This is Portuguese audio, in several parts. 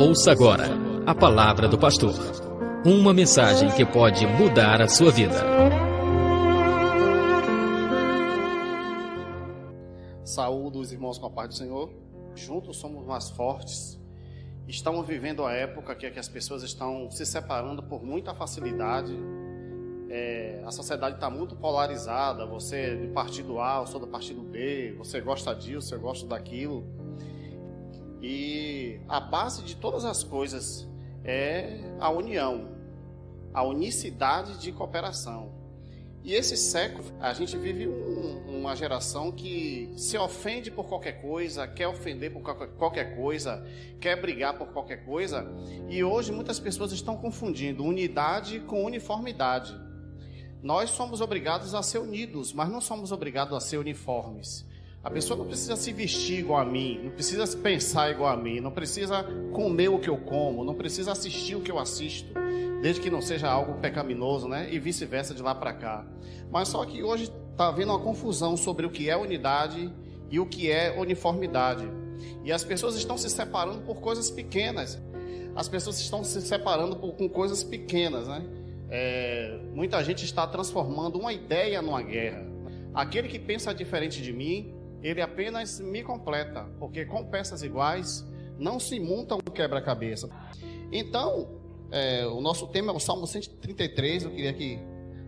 Ouça agora a palavra do pastor. Uma mensagem que pode mudar a sua vida. Saúdo os irmãos com a paz do Senhor. Juntos somos mais fortes. Estamos vivendo a época que as pessoas estão se separando por muita facilidade. A sociedade está muito polarizada. Você é do partido A, eu sou do partido B. Você gosta disso, eu gosto daquilo. E a base de todas as coisas é a união, a unicidade de cooperação. E esse século, a gente vive uma geração que se ofende por qualquer coisa, quer ofender por qualquer coisa, quer brigar por qualquer coisa. E hoje muitas pessoas estão confundindo unidade com uniformidade. Nós somos obrigados a ser unidos, mas não somos obrigados a ser uniformes. A pessoa não precisa se vestir igual a mim, não precisa pensar igual a mim, não precisa comer o que eu como, não precisa assistir o que eu assisto, desde que não seja algo pecaminoso, né? E vice-versa de lá para cá. Mas só que hoje está havendo uma confusão sobre o que é unidade e o que é uniformidade. E as pessoas estão se separando por coisas pequenas. As pessoas estão se separando com coisas pequenas, né? Muita gente está transformando uma ideia numa guerra. Aquele que pensa diferente de mim, ele apenas me completa, porque com peças iguais não se monta um quebra-cabeça. Então, o nosso tema é o Salmo 133. Eu queria que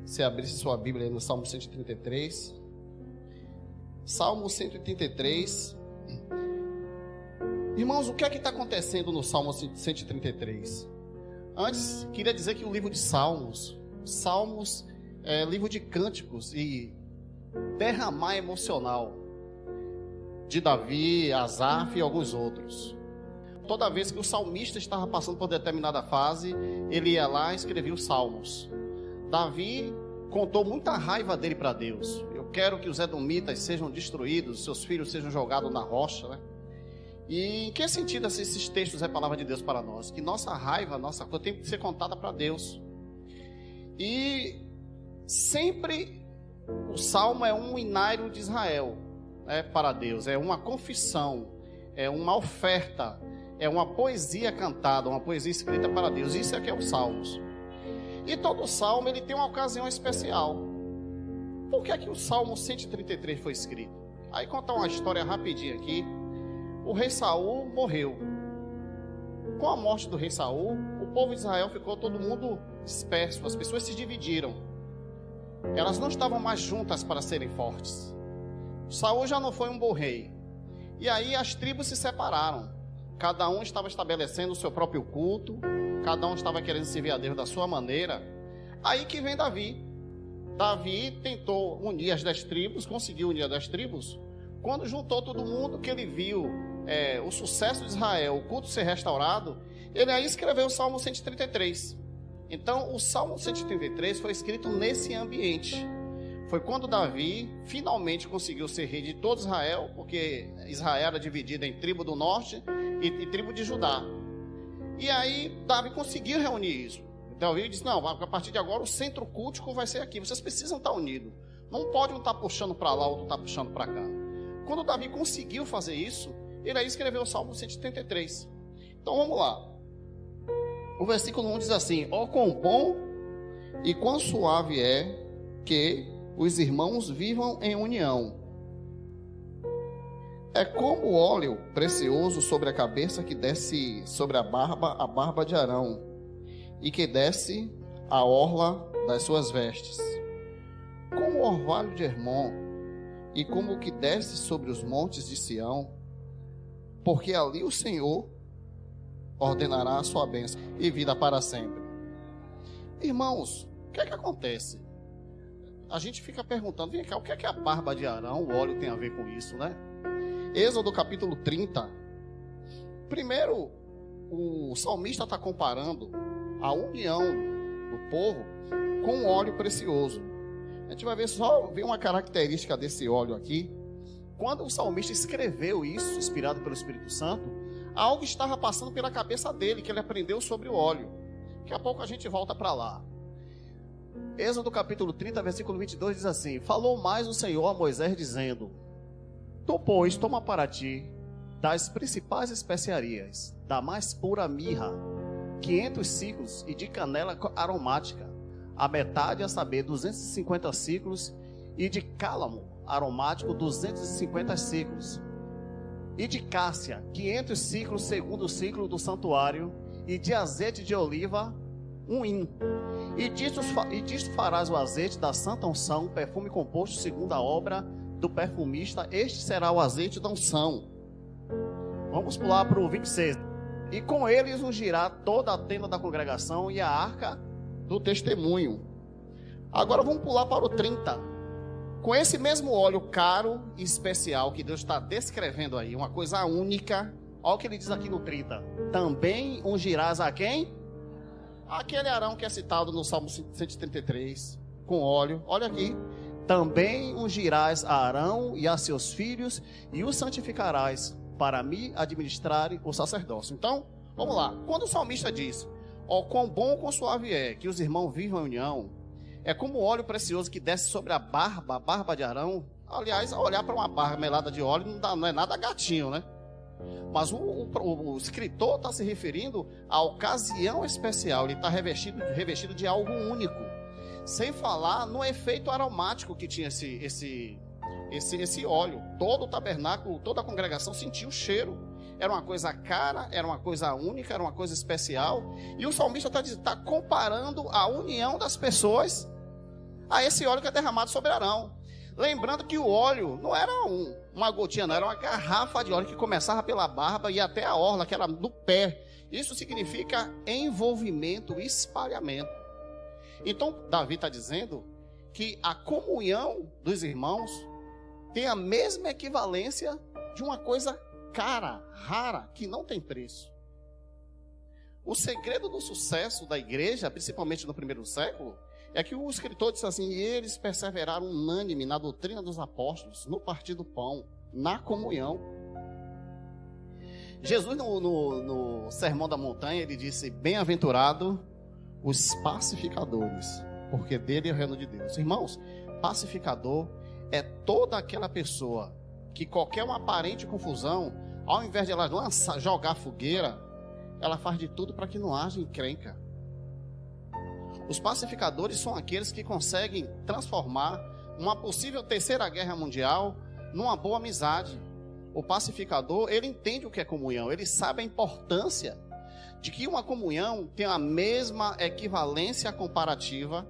você abrisse sua Bíblia aí no Salmo 133. Salmo 133. Irmãos, o que é que está acontecendo no Salmo 133? Antes, queria dizer que o livro de Salmos é livro de cânticos e derramar emocional de Davi, Asaf e alguns outros. Toda vez que o salmista estava passando por determinada fase, ele ia lá e escrevia os salmos. Davi contou muita raiva dele para Deus. Eu quero que os edomitas sejam destruídos, seus filhos sejam jogados na rocha, né? E em que sentido esses textos é a palavra de Deus para nós? Que nossa raiva, nossa coisa tem que ser contada para Deus. E sempre o salmo é um inário de Israel, para Deus. É uma confissão, é uma oferta, é uma poesia cantada, uma poesia escrita para Deus. Isso é que é os salmos. E todo salmo ele tem uma ocasião especial. Por que é que o Salmo 133 foi escrito? Aí contar uma história rapidinha aqui. O rei Saul morreu. Com a morte do rei Saul, o povo de Israel ficou todo mundo disperso. As pessoas se dividiram. Elas não estavam mais juntas para serem fortes. Saul já não foi um bom rei. E aí as tribos se separaram. Cada um estava estabelecendo o seu próprio culto. Cada um estava querendo servir a Deus da sua maneira. Aí que vem Davi. Davi tentou unir as 10 tribos, conseguiu unir as 10 tribos. Quando juntou todo mundo, que ele viu o sucesso de Israel, o culto ser restaurado, ele aí escreveu o Salmo 133. Então o Salmo 133 foi escrito nesse ambiente. Foi quando Davi finalmente conseguiu ser rei de todo Israel, porque Israel era dividida em tribo do norte e tribo de Judá. E aí Davi conseguiu reunir isso. Então Davi disse, não, a partir de agora o centro cultico vai ser aqui. Vocês precisam estar unidos. Não pode um estar puxando para lá, outro estar puxando para cá. Quando Davi conseguiu fazer isso, ele aí escreveu o Salmo 133. Então vamos lá. O versículo 1 diz assim: ó quão bom e quão suave é que os irmãos vivam em união. É como o óleo precioso sobre a cabeça que desce sobre a barba de Arão, e que desce a orla das suas vestes. Como o orvalho de Hermon, e como o que desce sobre os montes de Sião, porque ali o Senhor ordenará a sua bênção e vida para sempre. Irmãos, o que é que acontece? A gente fica perguntando, vem cá, o que é a barba de Arão, o óleo tem a ver com isso, né? Êxodo capítulo 30. Primeiro, o salmista está comparando a união do povo com um óleo precioso. A gente vai ver uma característica desse óleo aqui. Quando o salmista escreveu isso, inspirado pelo Espírito Santo, algo estava passando pela cabeça dele, que ele aprendeu sobre o óleo. Daqui a pouco a gente volta para lá. Êxodo capítulo 30, versículo 22 diz assim: falou mais o Senhor a Moisés dizendo: tu, pois, toma para ti das principais especiarias da mais pura mirra, 500 siclos, e de canela aromática, a metade, a saber, 250 siclos, e de cálamo aromático, 250 siclos, e de cássia, 500 siclos, segundo o ciclo do santuário, e de azeite de oliva, 1 hin. E disto farás o azeite da santa unção, perfume composto segundo a obra do perfumista. Este será o azeite da unção. Vamos pular para o 26. E com eles ungirá toda a tenda da congregação e a arca do testemunho. Agora vamos pular para o 30. Com esse mesmo óleo caro e especial que Deus está descrevendo aí, uma coisa única. Olha o que ele diz aqui no 30. Também ungirás a quem? Aquele Arão que é citado no Salmo 133, com óleo. Olha aqui. Também ungirás a Arão e a seus filhos, e os santificarás, para me administrarem o sacerdócio. Então, vamos lá. Quando o salmista diz: ó, quão bom, quão suave é que os irmãos vivam em união, é como o óleo precioso que desce sobre a barba de Arão. Aliás, olhar para uma barba melada de óleo não é nada gatinho, né? Mas o escritor está se referindo à ocasião especial. Ele está revestido de algo único. Sem falar no efeito aromático que tinha esse óleo. Todo o tabernáculo, toda a congregação sentiu o cheiro. Era uma coisa cara, era uma coisa única, era uma coisa especial. E o salmista está comparando a união das pessoas a esse óleo que é derramado sobre Arão. Lembrando que o óleo não era uma gotinha, não, era uma garrafa de óleo que começava pela barba e até a orla, que era no pé. Isso significa envolvimento, espalhamento. Então, Davi está dizendo que a comunhão dos irmãos tem a mesma equivalência de uma coisa cara, rara, que não tem preço. O segredo do sucesso da igreja, principalmente no primeiro século, é que o escritor disse assim: e eles perseveraram unânime na doutrina dos apóstolos, no partir do pão, na comunhão. Jesus, no Sermão da Montanha, ele disse: bem-aventurado os pacificadores, porque dele é o reino de Deus. Irmãos, pacificador é toda aquela pessoa que qualquer uma aparente confusão, ao invés de ela jogar fogueira, ela faz de tudo para que não haja encrenca. Os pacificadores são aqueles que conseguem transformar uma possível terceira guerra mundial numa boa amizade. O pacificador, ele entende o que é comunhão, ele sabe a importância de que uma comunhão tem a mesma equivalência comparativa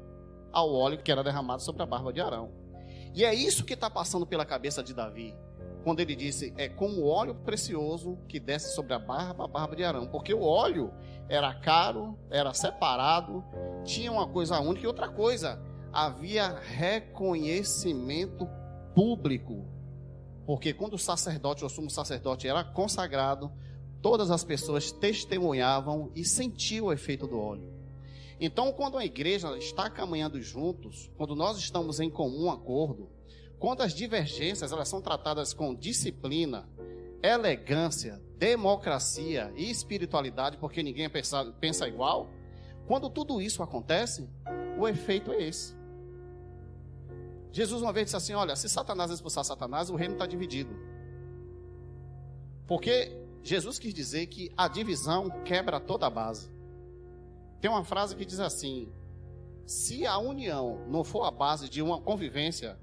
ao óleo que era derramado sobre a barba de Arão. E é isso que está passando pela cabeça de Davi, quando ele disse: é como óleo precioso que desce sobre a barba de Arão. Porque o óleo era caro, era separado, tinha uma coisa única. E outra coisa, havia reconhecimento público. Porque quando o sacerdote, o sumo sacerdote, era consagrado, todas as pessoas testemunhavam e sentiam o efeito do óleo. Então, quando a igreja está caminhando juntos, quando nós estamos em comum acordo, quando as divergências elas são tratadas com disciplina, elegância, democracia e espiritualidade, porque ninguém pensa igual, quando tudo isso acontece, o efeito é esse. Jesus uma vez disse assim: olha, se Satanás expulsar Satanás, o reino está dividido. Porque Jesus quis dizer que a divisão quebra toda a base. Tem uma frase que diz assim: se a união não for a base de uma convivência,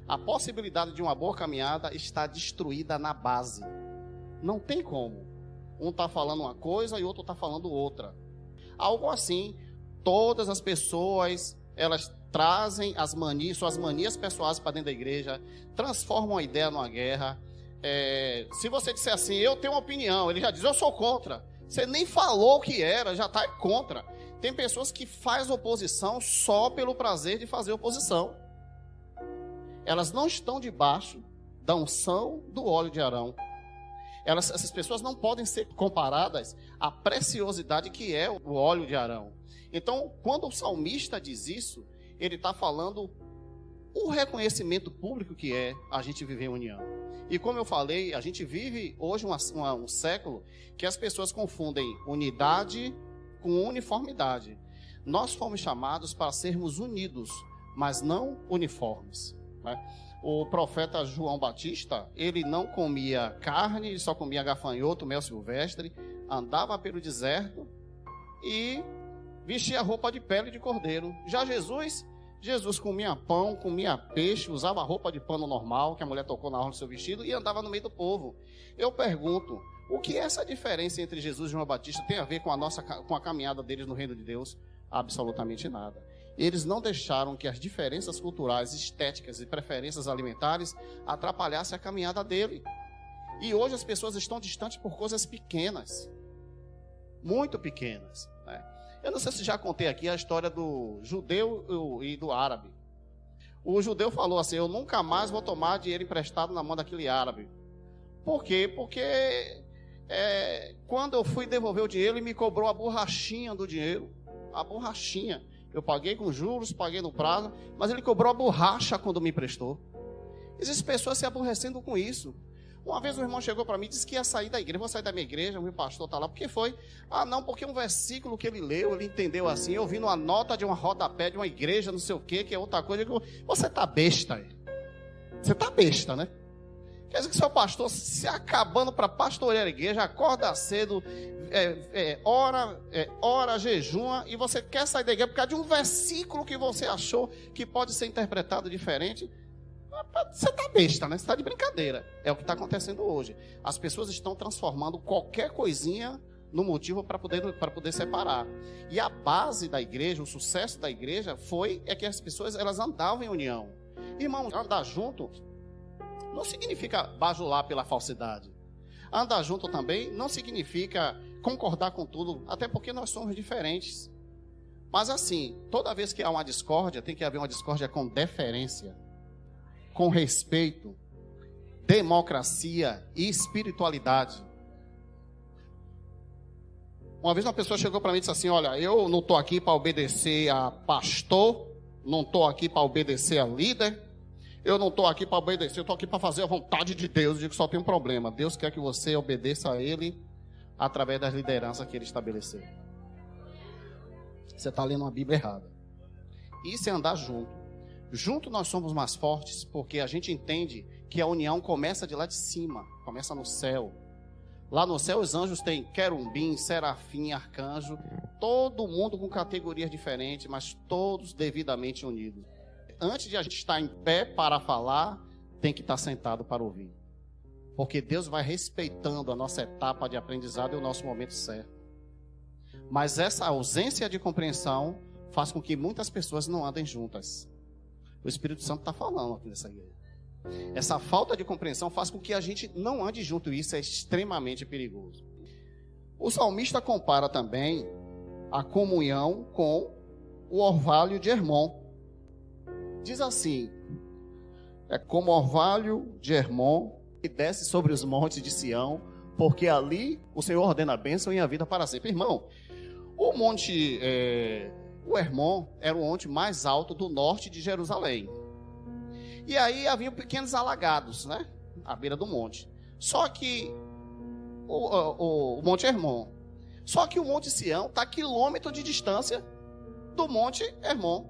a possibilidade de uma boa caminhada está destruída na base. Não tem como. Um está falando uma coisa e o outro está falando outra. Algo assim, todas as pessoas, elas trazem suas manias pessoais para dentro da igreja, transformam a ideia numa guerra. Se você disser assim: eu tenho uma opinião, ele já diz: eu sou contra. Você nem falou o que era, já está contra. Tem pessoas que fazem oposição só pelo prazer de fazer oposição. Elas não estão debaixo da unção do óleo de Arão. Essas pessoas não podem ser comparadas à preciosidade que é o óleo de Arão. Então, quando o salmista diz isso, ele está falando o reconhecimento público que é a gente viver em união. E como eu falei, a gente vive hoje um século que as pessoas confundem unidade com uniformidade. Nós fomos chamados para sermos unidos, mas não uniformes. né? O profeta João Batista, ele não comia carne, ele só comia gafanhoto, mel silvestre, andava pelo deserto e vestia roupa de pele de cordeiro. Já Jesus comia pão, comia peixe, usava roupa de pano normal, que a mulher tocou na orla do seu vestido, e andava no meio do povo. Eu pergunto, o que essa diferença entre Jesus e João Batista tem a ver com a caminhada deles no reino de Deus? Absolutamente nada. Eles não deixaram que as diferenças culturais, estéticas e preferências alimentares atrapalhassem a caminhada dele. E hoje as pessoas estão distantes por coisas pequenas, muito pequenas, né? Eu não sei se já contei aqui a história do judeu e do árabe. O judeu falou assim: eu nunca mais vou tomar dinheiro emprestado na mão daquele árabe. Por quê? Porque quando eu fui devolver o dinheiro, ele me cobrou a borrachinha do dinheiro. A borrachinha. Eu paguei com juros, paguei no prazo, mas ele cobrou a borracha quando me emprestou. Existem pessoas se aborrecendo com isso. Uma vez um irmão chegou para mim e disse que ia sair da igreja. Vou sair da minha igreja, o meu pastor está lá. Por que foi? Ah, não, porque um versículo que ele leu, ele entendeu assim. Eu vi numa nota de uma rodapé de uma igreja, não sei o quê, que é outra coisa. Eu digo, você está besta aí. Você está besta, né? Quer dizer que seu pastor se acabando para pastorear a igreja, acorda cedo, ora, jejuma, e você quer sair da igreja por causa de um versículo que você achou que pode ser interpretado diferente. Você está besta, né? Você está de brincadeira. É o que está acontecendo hoje. As pessoas estão transformando qualquer coisinha no motivo para poder separar. E a base da igreja, o sucesso da igreja é que as pessoas elas andavam em união. Irmão, andar junto não significa bajular pela falsidade. Andar junto também não significa concordar com tudo, até porque nós somos diferentes. Mas assim, toda vez que há uma discórdia, tem que haver uma discórdia com deferência, com respeito, democracia e espiritualidade. Uma vez uma pessoa chegou para mim e disse assim: olha, eu não estou aqui para obedecer a pastor, não estou aqui para obedecer a líder, eu não estou aqui para obedecer, eu estou aqui para fazer a vontade de Deus. Eu digo que só tem um problema: Deus quer que você obedeça a Ele através das lideranças que Ele estabeleceu. Você está lendo uma Bíblia errada. Isso é andar junto. Junto nós somos mais fortes, porque a gente entende que a união começa de lá de cima, começa no céu. Lá no céu os anjos têm querubim, serafim, arcanjo, todo mundo com categorias diferentes, mas todos devidamente unidos. Antes de a gente estar em pé para falar, tem que estar sentado para ouvir. Porque Deus vai respeitando a nossa etapa de aprendizado e o nosso momento certo. Mas essa ausência de compreensão faz com que muitas pessoas não andem juntas. O Espírito Santo está falando aqui nessa igreja. Essa falta de compreensão faz com que a gente não ande junto, e isso é extremamente perigoso. O salmista compara também a comunhão com o orvalho de Hermon. Diz assim: é como orvalho de Hermon que desce sobre os montes de Sião, porque ali o Senhor ordena a bênção e a vida para sempre. Irmão, o Hermon era o monte mais alto do norte de Jerusalém. E aí havia pequenos alagados, né? À beira do monte. Só que o Monte Hermon. Só que o Monte Sião está a quilômetro de distância do Monte Hermon.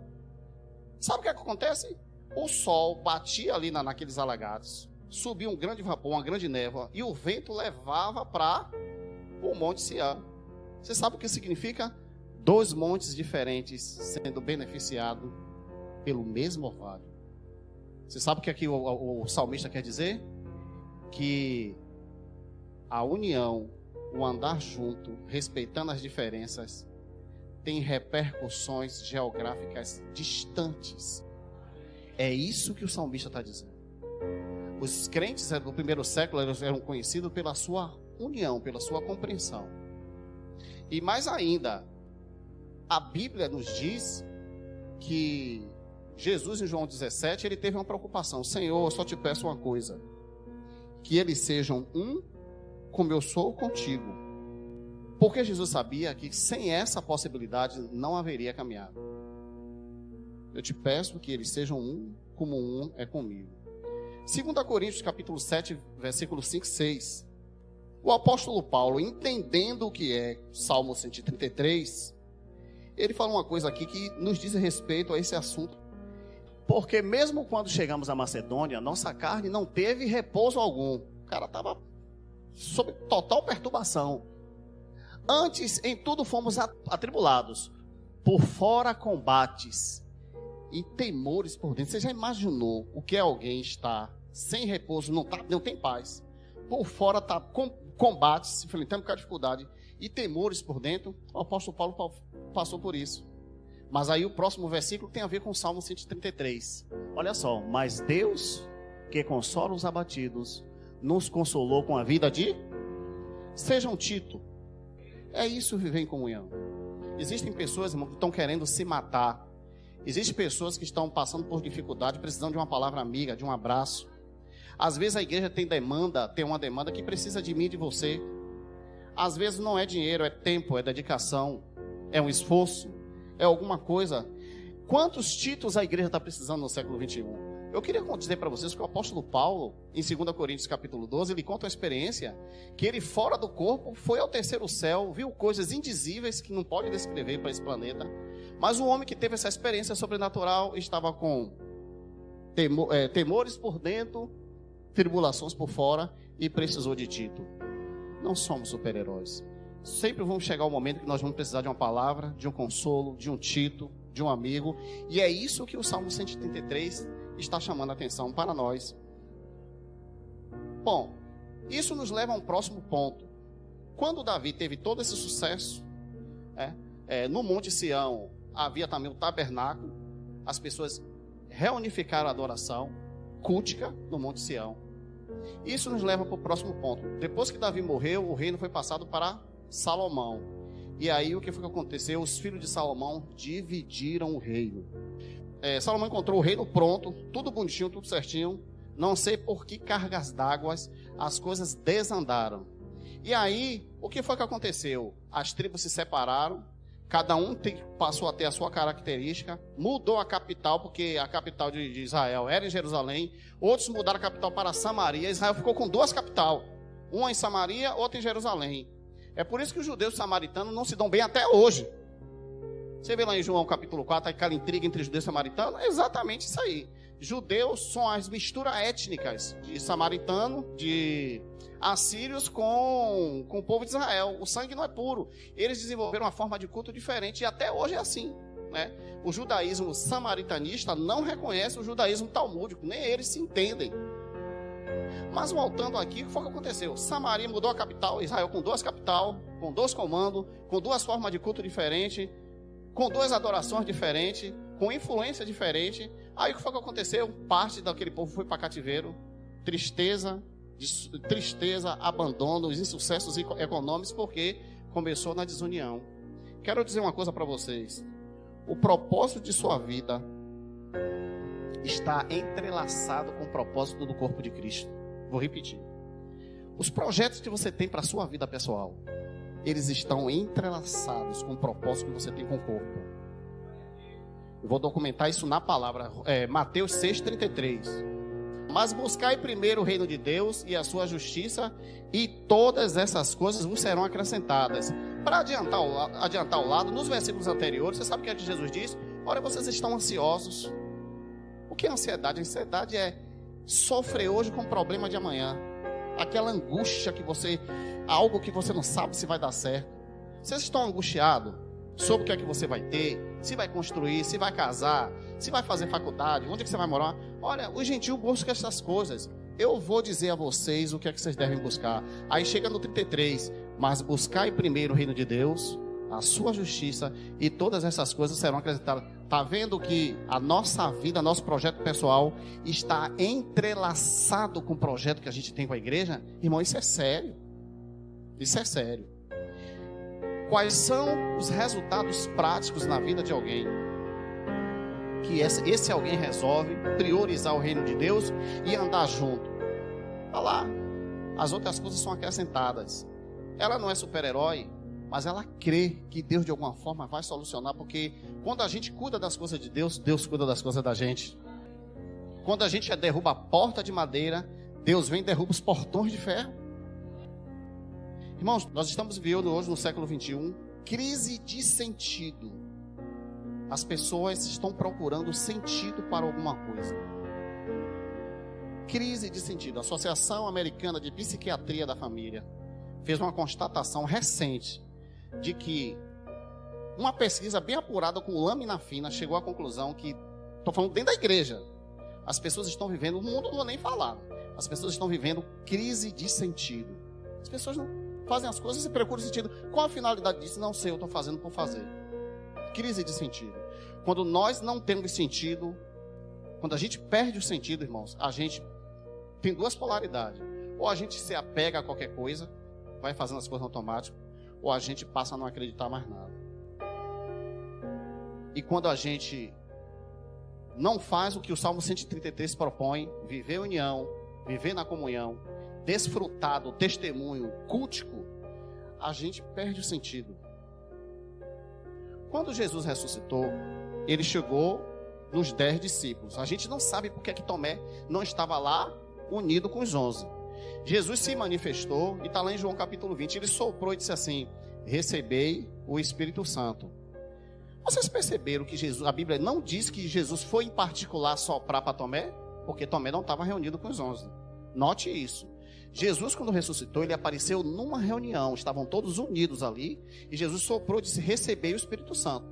Sabe o que acontece? O sol batia ali naqueles alagados. Subia um grande vapor, uma grande névoa. E o vento levava para o Monte Sião. Você sabe o que significa? 2 montes diferentes sendo beneficiados pelo mesmo orvalho. Você sabe o que aqui o salmista quer dizer? Que a união, o andar junto, respeitando as diferenças, tem repercussões geográficas distantes. É isso que o salmista está dizendo. Os crentes do primeiro século eram conhecidos pela sua união, pela sua compreensão. E mais ainda, a Bíblia nos diz que Jesus, em João 17, ele teve uma preocupação: Senhor, eu só te peço uma coisa, que eles sejam um como eu sou contigo. Porque Jesus sabia que sem essa possibilidade não haveria caminhada. Eu te peço que eles sejam um como um é comigo. 2 Coríntios capítulo 7, versículo 5 e 6. O apóstolo Paulo, entendendo o que é Salmo 133, ele fala uma coisa aqui que nos diz respeito a esse assunto. Porque mesmo quando chegamos à Macedônia, nossa carne não teve repouso algum. O cara estava sob total perturbação. Antes, em tudo fomos atribulados. Por fora, combates e temores por dentro. Você já imaginou o que é alguém estar sem repouso, não tem paz? Por fora está com combates, enfrentando com a dificuldade e temores por dentro. O apóstolo Paulo passou por isso. Mas aí o próximo versículo tem a ver com o Salmo 133. Olha só, mas Deus, que consola os abatidos, nos consolou com a vida de... Seja um Tito. É isso viver em comunhão. Existem pessoas, irmão, que estão querendo se matar. Existem pessoas que estão passando por dificuldade, precisando de uma palavra amiga, de um abraço. Às vezes a igreja tem uma demanda que precisa de mim e de você. Às vezes não é dinheiro, é tempo, é dedicação, é um esforço, é alguma coisa. Quantos títulos a igreja está precisando no século 21? Eu queria dizer para vocês que o apóstolo Paulo, em 2 Coríntios capítulo 12, ele conta uma experiência que ele fora do corpo foi ao terceiro céu, viu coisas indizíveis que não pode descrever para esse planeta. Mas o homem que teve essa experiência sobrenatural estava com temores por dentro, tribulações por fora e precisou de Tito. Não somos super-heróis. Sempre vamos chegar ao momento que nós vamos precisar de uma palavra, de um consolo, de um Tito, de um amigo. E é isso que o Salmo 133 está chamando a atenção para nós. Bom, isso nos leva a um próximo ponto. Quando Davi teve todo esse sucesso, no Monte Sião havia também o tabernáculo, as pessoas reunificaram a adoração cultica no Monte Sião. Isso nos leva para o próximo ponto. Depois que Davi morreu, o reino foi passado para Salomão. E aí o que foi que aconteceu? Os filhos de Salomão dividiram o reino. Salomão encontrou o reino pronto, tudo bonitinho, tudo certinho. Não sei por que cargas d'água as coisas desandaram. E aí, o que foi que aconteceu? As tribos se separaram, cada um passou a ter a sua característica, mudou a capital, porque a capital de Israel era em Jerusalém. Outros mudaram a capital para Samaria. Israel ficou com duas capitais, uma em Samaria, outra em Jerusalém. É por isso que os judeus samaritanos não se dão bem até hoje. Você vê lá em João capítulo 4, aquela intriga entre judeus e samaritanos, é exatamente isso aí. Judeus são as misturas étnicas de samaritano, de assírios com o povo de Israel. O sangue não é puro. Eles desenvolveram uma forma de culto diferente e até hoje é assim, né? O judaísmo samaritanista não reconhece o judaísmo talmúdico, nem eles se entendem. Mas voltando aqui, o que foi que aconteceu? Samaria mudou a capital, Israel com duas capitais, com dois comandos, com duas formas de culto diferentes, com duas adorações diferentes, com influência diferente. Aí o que foi que aconteceu? Parte daquele povo foi para cativeiro, tristeza, abandono, os insucessos econômicos, porque começou na desunião. Quero dizer uma coisa para vocês. O propósito de sua vida está entrelaçado com o propósito do corpo de Cristo. Vou repetir. Os projetos que você tem para a sua vida pessoal, eles estão entrelaçados com o propósito que você tem com o corpo. Eu vou documentar isso na palavra, Mateus 6,33. Mas buscai primeiro o reino de Deus e a sua justiça, e todas essas coisas vos serão acrescentadas. Para adiantar o lado, nos versículos anteriores, você sabe o que é que Jesus diz? Ora, vocês estão ansiosos. O que é ansiedade? A ansiedade é sofrer hoje com o problema de amanhã. Aquela angústia algo que você não sabe se vai dar certo. Vocês estão angustiados sobre o que é que você vai ter, se vai construir, se vai casar, se vai fazer faculdade, onde é que você vai morar. Olha, o gentil busca essas coisas. Eu vou dizer a vocês o que é que vocês devem buscar. Aí chega no 33, mas buscai primeiro o reino de Deus, a sua justiça, e todas essas coisas serão acrescentadas. Está vendo que a nossa vida, nosso projeto pessoal está entrelaçado com o projeto que a gente tem com a igreja? Irmão, isso é sério. Isso é sério. Quais são os resultados práticos na vida de alguém? Que esse alguém resolve priorizar o reino de Deus e andar junto. Olha lá, as outras coisas são acrescentadas. Ela não é super-herói, mas ela crê que Deus de alguma forma vai solucionar, porque quando a gente cuida das coisas de Deus, Deus cuida das coisas da gente. Quando a gente derruba a porta de madeira, Deus vem e derruba os portões de ferro. Irmãos, nós estamos vivendo hoje no século 21, crise de sentido. As pessoas estão procurando sentido para alguma coisa. Crise de sentido. A Associação Americana de Psiquiatria da Família fez uma constatação recente de que uma pesquisa bem apurada com lâmina fina chegou à conclusão que, estou falando dentro da igreja, as pessoas estão vivendo, o mundo não vou nem falar, as pessoas estão vivendo crise de sentido. As pessoas não fazem as coisas e procuram sentido. Qual a finalidade disso? Não sei, eu estou fazendo por fazer. Crise de sentido. Quando nós não temos sentido, quando a gente perde o sentido, irmãos, a gente tem duas polaridades. Ou a gente se apega a qualquer coisa, vai fazendo as coisas automático, ou a gente passa a não acreditar mais nada. E quando a gente não faz o que o Salmo 133 propõe, viver a união, viver na comunhão, desfrutar do testemunho cultico, a gente perde o sentido. Quando Jesus ressuscitou, ele chegou nos 10 discípulos. A gente não sabe porque que Tomé não estava lá unido com os 11. Jesus se manifestou, e está lá em João capítulo 20, ele soprou e disse assim: recebei o Espírito Santo. Vocês perceberam que a Bíblia não diz que Jesus foi em particular soprar para Tomé? Porque Tomé não estava reunido com os 11. Note isso. Jesus, quando ressuscitou, ele apareceu numa reunião, estavam todos unidos ali, e Jesus soprou e disse: recebei o Espírito Santo.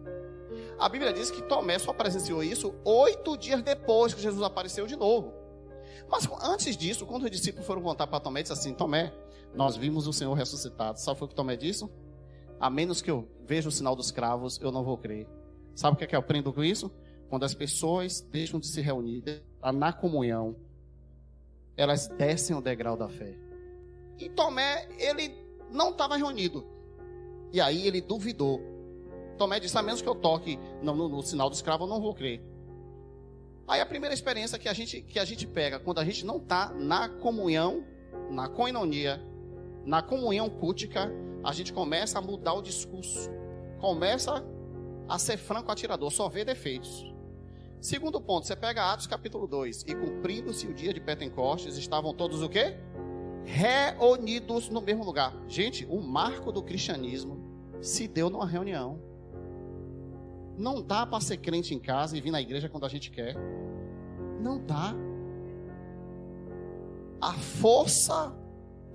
A Bíblia diz que Tomé só presenciou isso 8 dias depois que Jesus apareceu de novo. Mas antes disso, quando os discípulos foram contar para Tomé, disse assim: Tomé, nós vimos o Senhor ressuscitado. Sabe o que Tomé disse? A menos que eu veja o sinal dos cravos, eu não vou crer. Sabe o que é que eu aprendo com isso? Quando as pessoas deixam de se reunir na comunhão, elas descem o degrau da fé. E Tomé, ele não estava reunido. E aí ele duvidou. Tomé disse: a menos que eu toque no sinal dos cravos, eu não vou crer. Aí a primeira experiência que a gente pega, quando a gente não está na comunhão, na koinonia, na comunhão cultica, a gente começa a mudar o discurso. Começa a ser franco atirador, só vê defeitos. Segundo ponto, você pega Atos capítulo 2. E cumprindo-se o dia de Pentecostes, estavam todos o quê? Reunidos no mesmo lugar. Gente, o marco do cristianismo se deu numa reunião. Não dá para ser crente em casa e vir na igreja quando a gente quer. Não dá. A força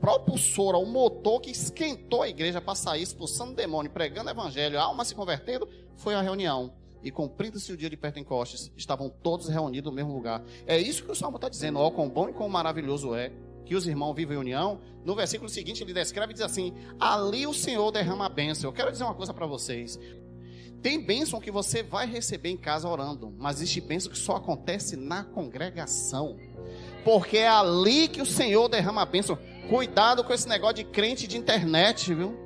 propulsora, o motor que esquentou a igreja para sair expulsando demônio, pregando evangelho, a alma se convertendo, foi a reunião. E cumprindo-se o dia de Pentecostes, estavam todos reunidos no mesmo lugar. É isso que o Salmo está dizendo: ó, quão bom e quão maravilhoso é que os irmãos vivem em união. No versículo seguinte ele descreve e diz assim: ali o Senhor derrama a bênção. Eu quero dizer uma coisa para vocês: tem bênção que você vai receber em casa orando, mas existe bênção que só acontece na congregação, porque é ali que o Senhor derrama a bênção. Cuidado com esse negócio de crente de internet, viu?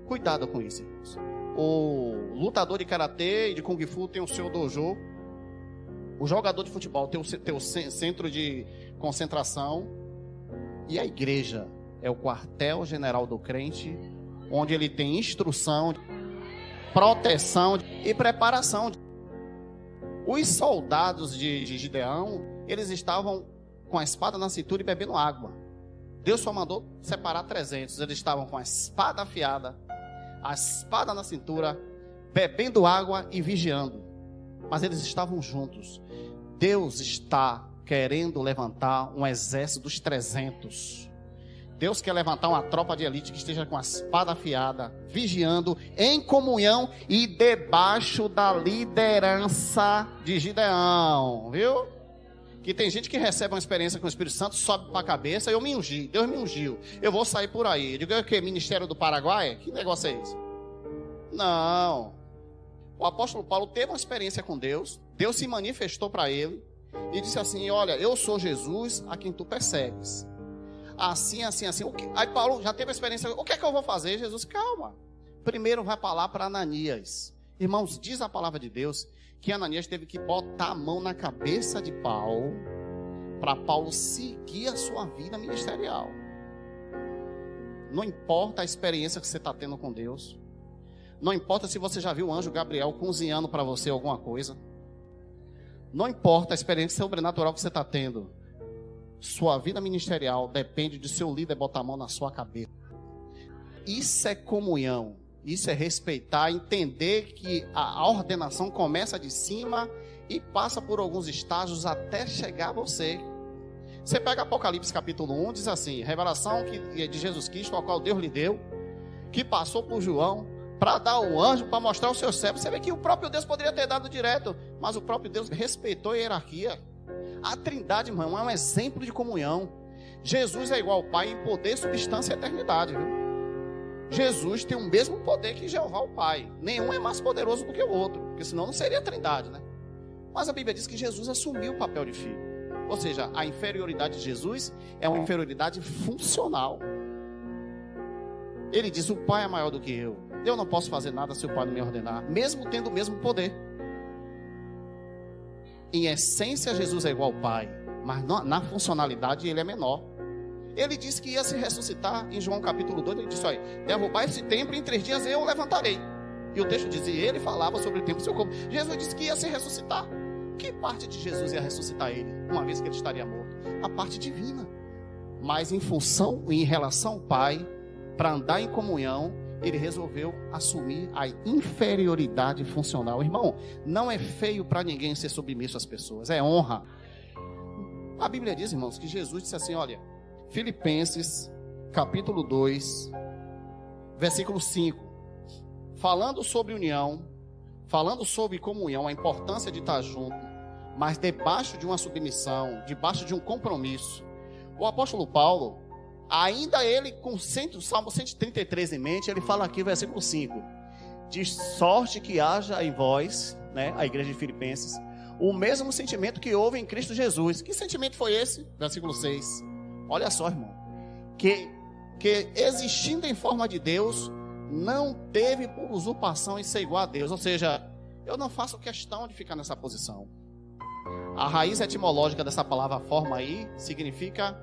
Cuidado com isso, irmãos. O lutador de karatê e de kung fu tem o seu dojo. O jogador de futebol tem o centro de concentração. E a igreja é o quartel-general do crente, onde ele tem instrução, proteção e preparação. Os soldados de Gideão, eles estavam com a espada na cintura e bebendo água. Deus só mandou separar 300. Eles estavam com a espada afiada, a espada na cintura, bebendo água e vigiando. Mas eles estavam juntos. Deus está querendo levantar um exército dos 300. Deus quer levantar uma tropa de elite que esteja com a espada afiada, vigiando, em comunhão e debaixo da liderança de Gideão, viu? Que tem gente que recebe uma experiência com o Espírito Santo, sobe para a cabeça: eu me ungi, Deus me ungiu, eu vou sair por aí. Eu digo: o que? Ministério do Paraguai? Que negócio é esse? Não. O apóstolo Paulo teve uma experiência com Deus. Deus se manifestou para ele e disse assim: olha, eu sou Jesus a quem tu persegues. Assim, assim, assim. Aí Paulo já teve a experiência. O que é que eu vou fazer? Jesus: calma. Primeiro vai falar para Ananias. Irmãos, diz a palavra de Deus que Ananias teve que botar a mão na cabeça de Paulo, para Paulo seguir a sua vida ministerial. Não importa a experiência que você está tendo com Deus. Não importa se você já viu o anjo Gabriel cozinhando para você alguma coisa. Não importa a experiência sobrenatural que você está tendo. Sua vida ministerial depende de seu líder botar a mão na sua cabeça. Isso é comunhão. Isso é respeitar, entender que a ordenação começa de cima e passa por alguns estágios até chegar a você. Você pega Apocalipse capítulo 1, diz assim: revelação de Jesus Cristo, ao qual Deus lhe deu, que passou por João, para dar ao anjo, para mostrar o seu servo. Você vê que o próprio Deus poderia ter dado direto, mas o próprio Deus respeitou a hierarquia. A Trindade, irmão, é um exemplo de comunhão. Jesus é igual ao Pai em poder, substância e eternidade, viu? Jesus tem o mesmo poder que Jeová o Pai. Nenhum é mais poderoso do que o outro, porque senão não seria a Trindade, né? Mas a Bíblia diz que Jesus assumiu o papel de filho. Ou seja, a inferioridade de Jesus é uma inferioridade funcional. Ele diz: o Pai é maior do que eu. Eu não posso fazer nada se o Pai não me ordenar, mesmo tendo o mesmo poder. Em essência, Jesus é igual ao Pai, mas na funcionalidade ele é menor. Ele disse que ia se ressuscitar. Em João capítulo 2, ele disse: olha, derrubar esse templo, em 3 dias eu o levantarei. E o texto dizia, ele falava sobre o templo do seu corpo. Jesus disse que ia se ressuscitar. Que parte de Jesus ia ressuscitar ele, uma vez que ele estaria morto? A parte divina. Mas em função, em relação ao Pai, para andar em comunhão, ele resolveu assumir a inferioridade funcional. Irmão, não é feio para ninguém ser submisso às pessoas, é honra. A Bíblia diz, irmãos, que Jesus disse assim, olha, Filipenses, capítulo 2, versículo 5. Falando sobre união, falando sobre comunhão, a importância de estar junto, mas debaixo de uma submissão, debaixo de um compromisso. O apóstolo Paulo, ainda ele com o Salmo 133 em mente, ele fala aqui, versículo 5. De sorte que haja em vós, né, a igreja de Filipenses, o mesmo sentimento que houve em Cristo Jesus. Que sentimento foi esse? Versículo 6. Olha só, irmão, que existindo em forma de Deus, não teve por usurpação em ser igual a Deus. Ou seja, eu não faço questão de ficar nessa posição. A raiz etimológica dessa palavra forma aí significa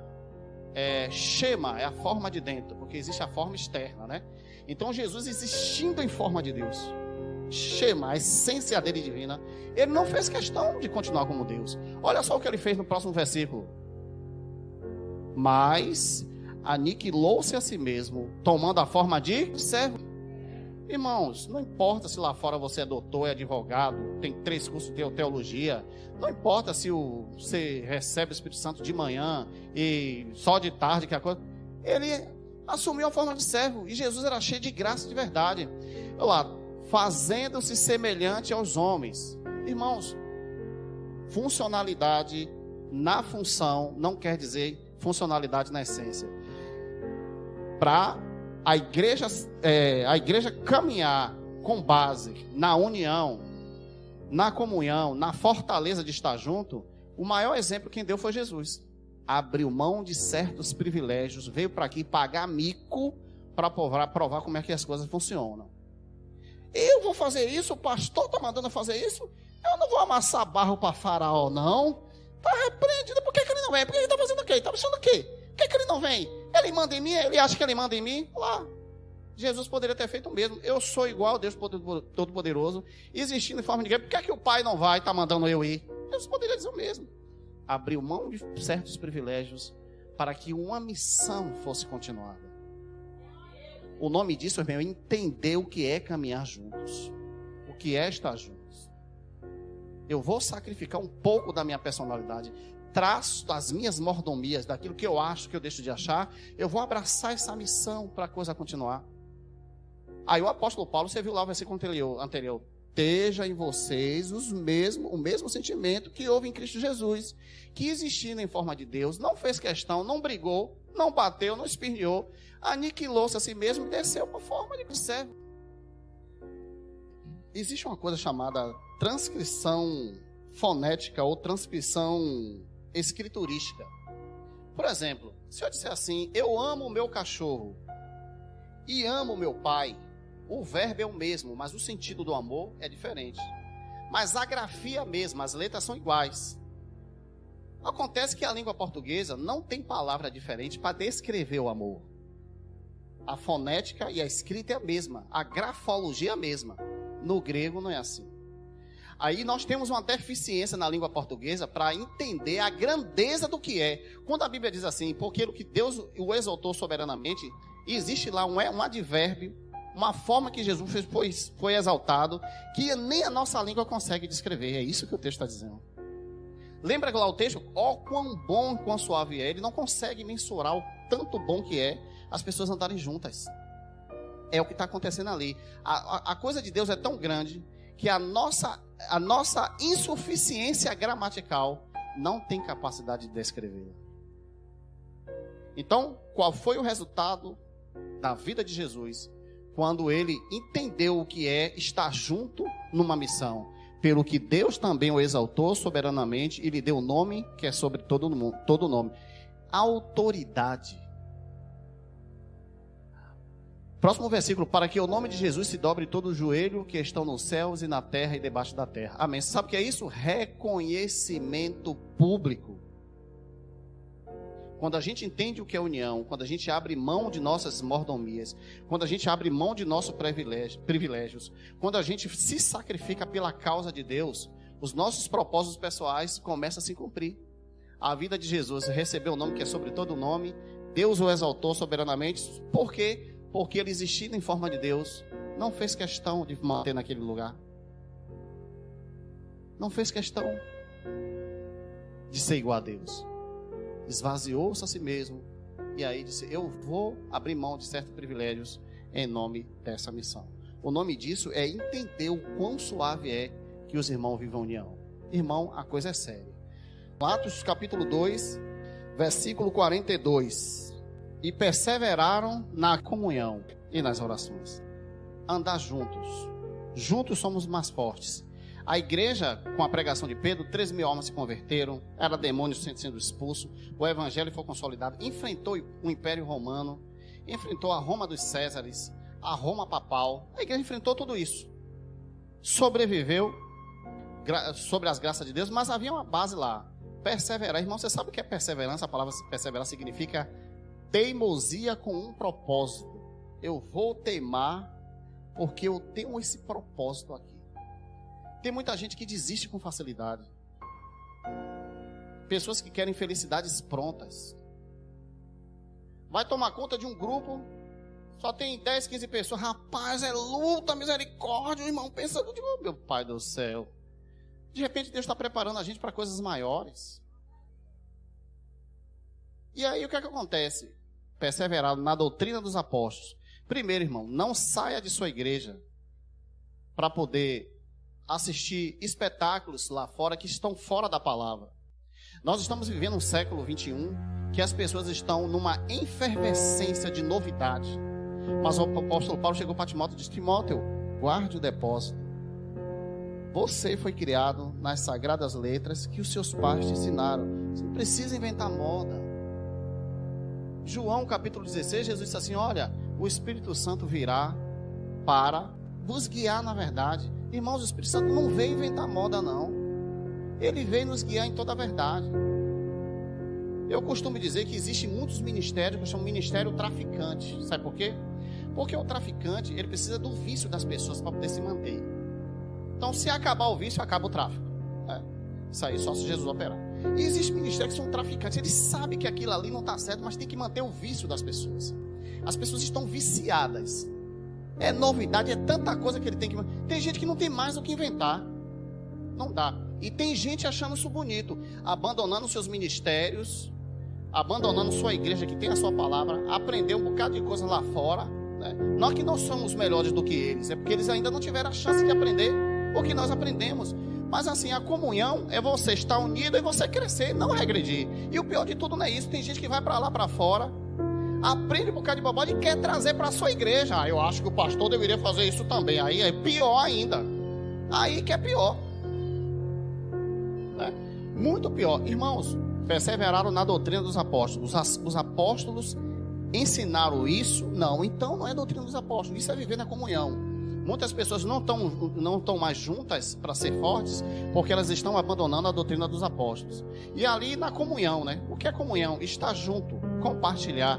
shema, é a forma de dentro, porque existe a forma externa, né? Então Jesus, existindo em forma de Deus, shema, a essência dele divina, ele não fez questão de continuar como Deus. Olha só o que ele fez no próximo versículo. Mas aniquilou-se a si mesmo, tomando a forma de servo. Irmãos, não importa se lá fora você é doutor, é advogado, tem 3 cursos de teologia, não importa se você recebe o Espírito Santo de manhã e só de tarde que a coisa. Ele assumiu a forma de servo, e Jesus era cheio de graça de verdade. Olha lá, fazendo-se semelhante aos homens. Irmãos, funcionalidade na função não quer dizer funcionalidade na essência. Para a igreja caminhar com base na união, na comunhão, na fortaleza de estar junto, o maior exemplo quem deu foi Jesus. Abriu mão de certos privilégios, veio para aqui pagar mico para provar como é que as coisas funcionam. Eu vou fazer isso, o pastor está mandando fazer isso, eu não vou amassar barro para faraó, não. Está repreendido, por que ele não vem? Porque ele está fazendo o quê? Está pensando o quê? Por que ele não vem? Ele manda em mim? Ele acha que ele manda em mim? Lá, Jesus poderia ter feito o mesmo. Eu sou igual a Deus Todo-Poderoso, existindo em forma de guerra. Por que o Pai não vai, está mandando eu ir? Jesus poderia dizer o mesmo. Abriu mão de certos privilégios para que uma missão fosse continuada. O nome disso, irmão, é entender o que é caminhar juntos, o que é estar juntos. Eu vou sacrificar um pouco da minha personalidade, traço das minhas mordomias, daquilo que eu acho que eu deixo de achar, eu vou abraçar essa missão para a coisa continuar. Aí o apóstolo Paulo, você viu lá o versículo anterior, esteja em vocês o mesmo sentimento que houve em Cristo Jesus, que existindo em forma de Deus, não fez questão, não brigou, não bateu, não espinhou, aniquilou-se a si mesmo e desceu para a forma de servo. Existe uma coisa chamada transcrição fonética ou transcrição escriturística. Por exemplo, se eu disser assim, eu amo o meu cachorro e amo o meu pai, o verbo é o mesmo, mas o sentido do amor é diferente. Mas a grafia é a mesma, as letras são iguais. Acontece que a língua portuguesa não tem palavra diferente para descrever o amor. A fonética e a escrita é a mesma, a grafologia é a mesma. No grego não é assim. Aí nós temos uma deficiência na língua portuguesa para entender a grandeza do que é. Quando a Bíblia diz assim, porque o que Deus o exaltou soberanamente, existe lá um advérbio uma forma que Jesus foi exaltado, que nem a nossa língua consegue descrever. É isso que o texto está dizendo. Lembra lá o texto? Ó, quão bom, quão suave é. Ele não consegue mensurar o tanto bom que é as pessoas andarem juntas. É o que está acontecendo ali. A coisa de Deus é tão grande que a nossa insuficiência gramatical não tem capacidade de descrevê-la. Então, qual foi o resultado da vida de Jesus quando ele entendeu o que é estar junto numa missão? Pelo que Deus também o exaltou soberanamente e lhe deu o nome que é sobre todo nome. Autoridade. Próximo versículo. Para que o nome de Jesus se dobre todo o joelho que estão nos céus e na terra e debaixo da terra. Amém. Você sabe o que é isso? Reconhecimento público. Quando a gente entende o que é união, quando a gente abre mão de nossas mordomias, quando a gente abre mão de nossos privilégios, quando a gente se sacrifica pela causa de Deus, os nossos propósitos pessoais começam a se cumprir. A vida de Jesus recebeu o nome que é sobre todo nome, Deus o exaltou soberanamente. Por quê? Porque ele, existindo em forma de Deus, não fez questão de manter naquele lugar. Não fez questão de ser igual a Deus. Esvaziou-se a si mesmo. E aí disse, eu vou abrir mão de certos privilégios em nome dessa missão. O nome disso é entender o quão suave é que os irmãos vivam união. Irmão, a coisa é séria. Atos capítulo 2, versículo 42. E perseveraram na comunhão e nas orações. Andar juntos. Juntos somos mais fortes. A igreja, com a pregação de Pedro, 3.000 almas se converteram, era demônios sendo expulso, o evangelho foi consolidado, enfrentou o Império Romano, enfrentou a Roma dos Césares, a Roma papal, a igreja enfrentou tudo isso. Sobreviveu sobre as graças de Deus, mas havia uma base lá, perseverar. Irmão, você sabe o que é perseverança? A palavra perseverar significa teimosia com um propósito. Eu vou teimar porque eu tenho esse propósito aqui. Tem muita gente que desiste com facilidade. Pessoas que querem felicidades prontas. Vai tomar conta de um grupo, só tem 10, 15 pessoas. Rapaz, é luta, misericórdia. O irmão pensando, oh, meu pai do céu. De repente Deus está preparando a gente para coisas maiores. E aí o que é que acontece? Perseverar na doutrina dos apóstolos. Primeiro, irmão, não saia de sua igreja para poder assistir espetáculos lá fora que estão fora da palavra. Nós estamos vivendo um século 21 que as pessoas estão numa efervescência de novidade. Mas o apóstolo Paulo chegou para Timóteo e disse, Timóteo, guarde o depósito. Você foi criado nas sagradas letras que os seus pais te ensinaram. Você não precisa inventar moda. João capítulo 16, Jesus disse assim, olha, o Espírito Santo virá para vos guiar na verdade. Irmãos, o Espírito Santo não veio inventar moda, não. Ele veio nos guiar em toda a verdade. Eu costumo dizer que existem muitos ministérios que chamam ministério traficante. Sabe por quê? Porque o traficante, ele precisa do vício das pessoas para poder se manter. Então, se acabar o vício, acaba o tráfico. Isso aí só se Jesus operar. E existem ministérios que são traficantes. Eles sabem que aquilo ali não está certo, mas tem que manter o vício das pessoas. As pessoas estão viciadas. É novidade, é tanta coisa que ele tem que... Tem gente que não tem mais o que inventar. Não dá. E tem gente achando isso bonito, abandonando seus ministérios, abandonando sua igreja que tem a sua palavra, aprender um bocado de coisa lá fora, né? Não que nós somos melhores do que eles, é porque eles ainda não tiveram a chance de aprender o que nós aprendemos. Mas assim, a comunhão é você estar unido e você crescer, não regredir. E o pior de tudo não é isso. Tem gente que vai para lá para fora, aprende um bocado de bobagem e quer trazer para a sua igreja. Eu acho que o pastor deveria fazer isso também. Aí é pior ainda. Aí que é pior, né? Muito pior. Irmãos, perseveraram na doutrina dos apóstolos. Os apóstolos ensinaram isso? Não, então não é doutrina dos apóstolos. Isso é viver na comunhão. Muitas pessoas não estão mais juntas para ser fortes, porque elas estão abandonando a doutrina dos apóstolos. E ali na comunhão, né? O que é comunhão? Estar junto, compartilhar.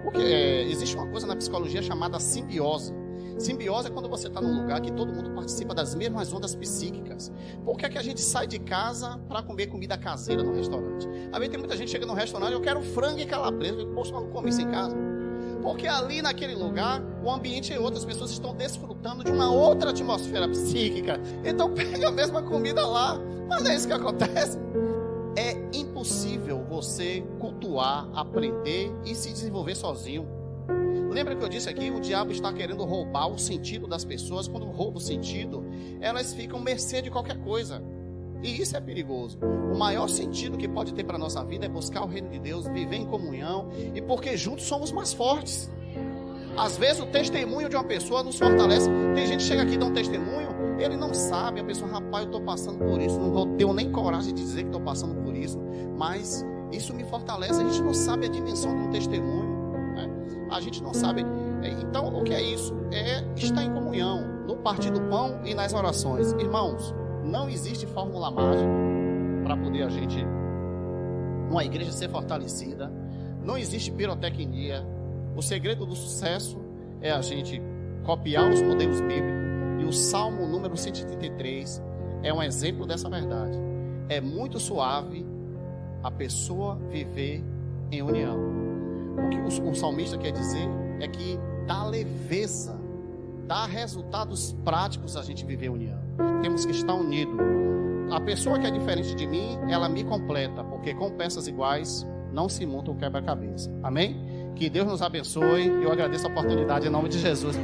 Porque existe uma coisa na psicologia chamada simbiose. Simbiose é quando você está num lugar que todo mundo participa das mesmas ondas psíquicas. Por que é que a gente sai de casa para comer comida caseira no restaurante? Às vezes tem muita gente que chega no restaurante, eu quero frango e calabresa. Poxa, mas não come isso em casa. Porque ali naquele lugar, o ambiente é outro, as pessoas estão desfrutando de uma outra atmosfera psíquica. Então pega a mesma comida lá, mas não é isso que acontece. É impossível você cultuar, aprender e se desenvolver sozinho. Lembra que eu disse aqui, o diabo está querendo roubar o sentido das pessoas. Quando rouba o sentido, elas ficam mercê de qualquer coisa. E isso é perigoso. O maior sentido que pode ter para a nossa vida é buscar o reino de Deus, viver em comunhão, e porque juntos somos mais fortes. Às vezes o testemunho de uma pessoa nos fortalece. Tem gente que chega aqui e dá um testemunho, ele não sabe, a pessoa, rapaz, eu estou passando por isso, não tenho nem coragem de dizer que estou passando por isso, mas isso me fortalece. A gente não sabe a dimensão de um testemunho, né? A gente não sabe. Então o que é isso? É estar em comunhão, no partir do pão e nas orações. Irmãos, não existe fórmula mágica para poder uma igreja ser fortalecida. Não existe pirotecnia. O segredo do sucesso é a gente copiar os modelos bíblicos. E o Salmo número 133 é um exemplo dessa verdade. É muito suave a pessoa viver em união. O que o salmista quer dizer é que dá leveza, dá resultados práticos a gente viver em união. Temos que estar unidos. A pessoa que é diferente de mim, ela me completa, porque com peças iguais não se monta um quebra-cabeça. Amém? Que Deus nos abençoe. Eu agradeço a oportunidade em nome de Jesus.